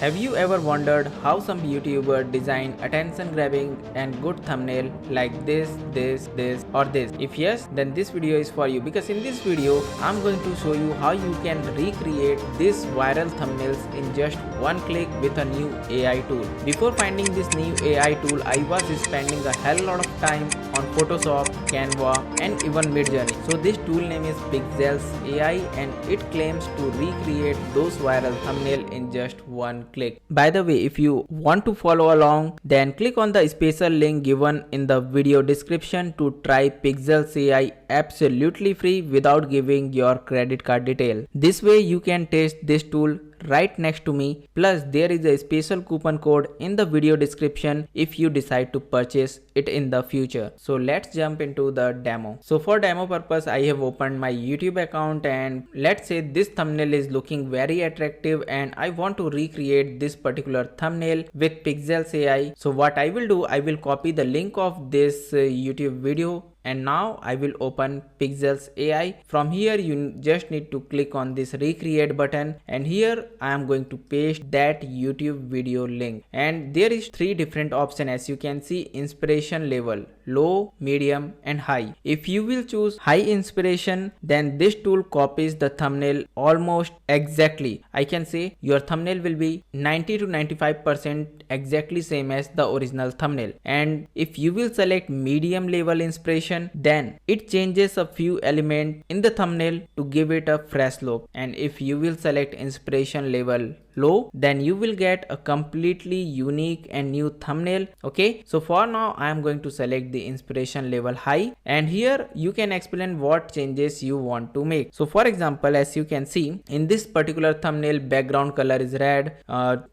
Have you ever wondered how some YouTuber design attention-grabbing and good thumbnail like this, or this? If yes, then this video is for you, because in this video, I'm going to show you how you can recreate these viral thumbnails in just one click with a new AI tool. Before finding this new AI tool, I was spending a hell lot of time on Photoshop, Canva, and even Midjourney. So this tool name is Pikzels AI and it claims to recreate those viral thumbnail in just one click. By the way, if you want to follow along, then click on the special link given in the video description to try Pikzels AI absolutely free without giving your credit card detail. This way you can test this tool right next to me. Plus there is a special coupon code in the video description if you decide to purchase it in the future. So let's jump into the demo. So for demo purpose, I have opened my YouTube account and let's say this thumbnail is looking very attractive and I want to recreate this particular thumbnail with Pikzels AI. So what I will do, I will copy the link of this YouTube video. And now I will open Pikzels AI. From here you just need to click on this recreate button and here I am going to paste that YouTube video link. And there is three different options, as you can see: inspiration level, low, medium and high. If you will choose high inspiration, then this tool copies the thumbnail almost exactly. I can say your thumbnail will be 90 to 95% exactly same as the original thumbnail. And if you will select medium level inspiration, then it changes a few elements in the thumbnail to give it a fresh look. And if you will select inspiration level low, then you will get a completely unique and new thumbnail. Okay, so for now I am going to select the inspiration level high, and here you can explain what changes you want to make. So for example, as you can see in this particular thumbnail, background color is red,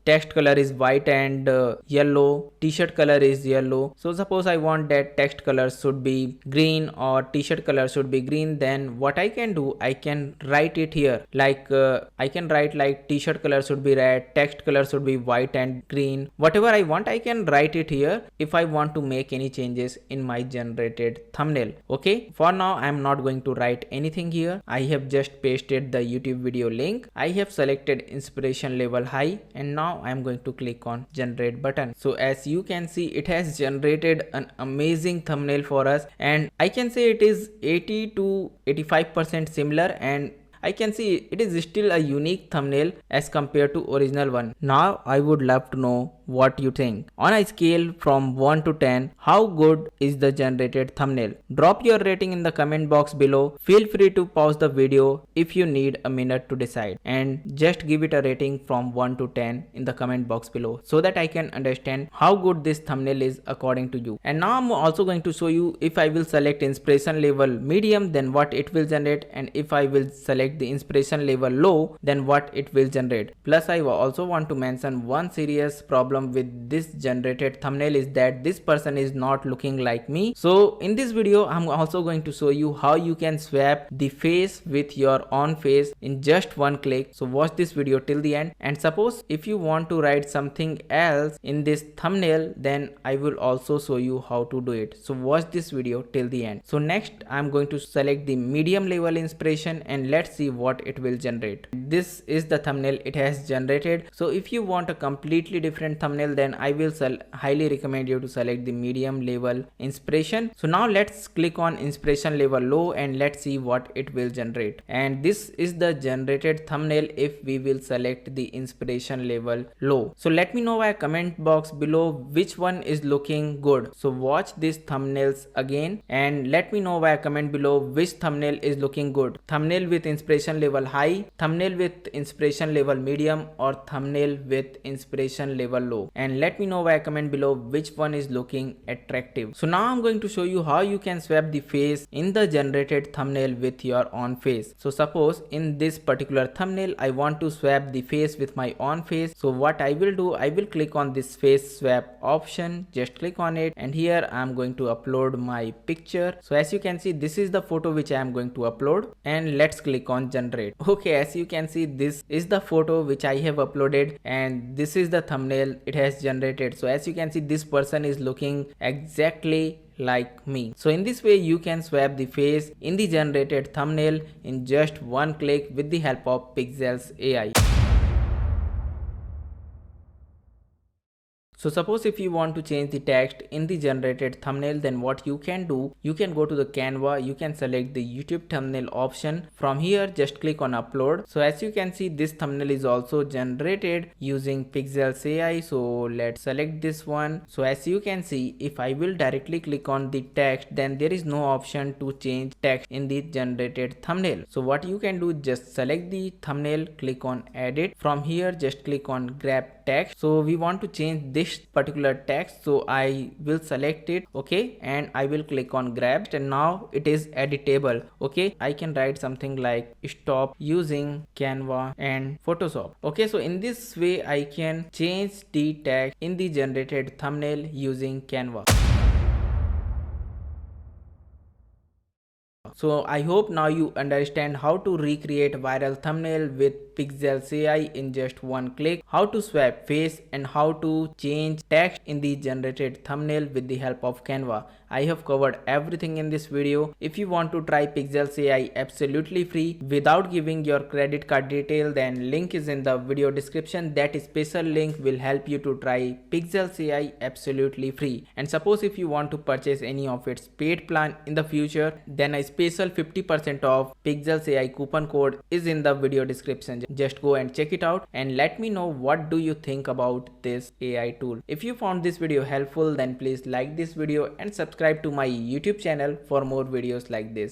text color is white and yellow, t-shirt color is yellow. So suppose I want that text color should be green or t-shirt color should be green, then what I can do, I can write it here like I can write like t-shirt color should be red, text color should be white and green. Whatever I want, I can write it here if I want to make any changes in my generated thumbnail. Okay, for now I am not going to write anything here. I have just pasted the YouTube video link. I have selected inspiration level high and now I am going to click on generate button. So as you can see, it has generated an amazing thumbnail for us, and I can say it is 80 to 85% similar, and I can see it is still a unique thumbnail as compared to original one. Now I would love to know what you think. On a scale from 1 to 10, how good is the generated thumbnail? Drop your rating in the comment box below. Feel free to pause the video if you need a minute to decide, and just give it a rating from 1 to 10 in the comment box below so that I can understand how good this thumbnail is according to you. And now I'm also going to show you, if I will select inspiration level medium, then what it will generate, and if I will select the inspiration level low, then what it will generate. Plus I also want to mention one serious problem with this generated thumbnail is that this person is not looking like me. So in this video I'm also going to show you how you can swap the face with your own face in just one click. So watch this video till the end, and suppose if you want to write something else in this thumbnail, then I will also show you how to do it. So watch this video till the end. So next I'm going to select the medium level inspiration and let's see what it will generate. This is the thumbnail it has generated. So if you want a completely different thumbnail, then I will highly recommend you to select the medium level inspiration. So now let's click on inspiration level low and let's see what it will generate. And this is the generated thumbnail if we will select the inspiration level low. So let me know via comment box below which one is looking good. So watch these thumbnails again and let me know via comment below which thumbnail is looking good. Thumbnail with inspiration level high, thumbnail with inspiration level medium, or thumbnail with inspiration level low. And let me know via comment below which one is looking attractive. So now I'm going to show you how you can swap the face in the generated thumbnail with your own face. So suppose in this particular thumbnail I want to swap the face with my own face. So what I will do, I will click on this face swap option, just click on it, and here I'm going to upload my picture. So as you can see, this is the photo which I am going to upload, and let's click on generate. Okay, as you can see, this is the photo which I have uploaded and this is the thumbnail it has generated. So as you can see, this person is looking exactly like me. So in this way you can swap the face in the generated thumbnail in just one click with the help of Pikzels AI. So suppose if you want to change the text in the generated thumbnail, then what you can do, you can go to the Canva, you can select the YouTube thumbnail option. From here just click on upload. So as you can see, this thumbnail is also generated using Pikzels AI. So let's select this one. So as you can see, if I will directly click on the text, then there is no option to change text in the generated thumbnail. So what you can do, just select the thumbnail, click on edit. From here just click on grab text. So we want to change this particular text, so I will select it, okay, and I will click on grab, and now it is editable. Okay, I can write something like stop using Canva and Photoshop. Okay, so in this way I can change the text in the generated thumbnail using Canva. So I hope now you understand how to recreate viral thumbnail with Pikzels AI in just one click, how to swap face, and how to change text in the generated thumbnail with the help of Canva. I have covered everything in this video. If you want to try Pikzels AI absolutely free without giving your credit card detail, then link is in the video description. That special link will help you to try Pikzels AI absolutely free. And suppose if you want to purchase any of its paid plan in the future, then a special 50% off Pikzels AI coupon code is in the video description. Just go and check it out and let me know what do you think about this AI tool. If you found this video helpful, then please like this video and subscribe to my YouTube channel for more videos like this.